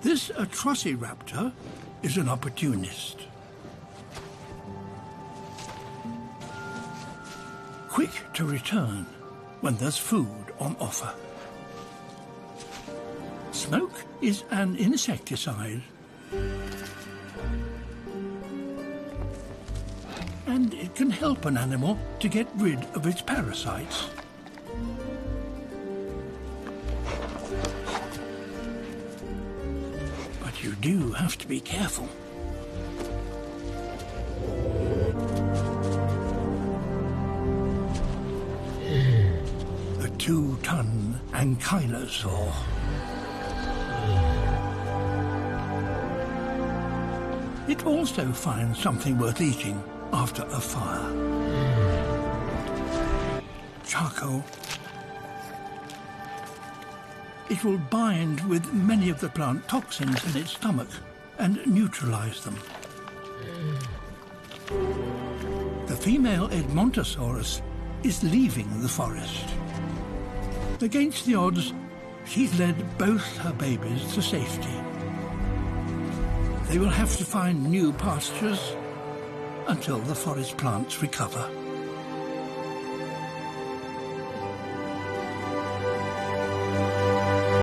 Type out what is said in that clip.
This atrociraptor is an opportunist. Quick to return when there's food on offer. Smoke is an insecticide, and it can help an animal to get rid of its parasites. But you do have to be careful. The 2-ton ankylosaur. It also finds something worth eating after a fire. Charcoal. It will bind with many of the plant toxins in its stomach and neutralize them. The female Edmontosaurus is leaving the forest. Against the odds, she's led both her babies to safety. They will have to find new pastures until the forest plants recover.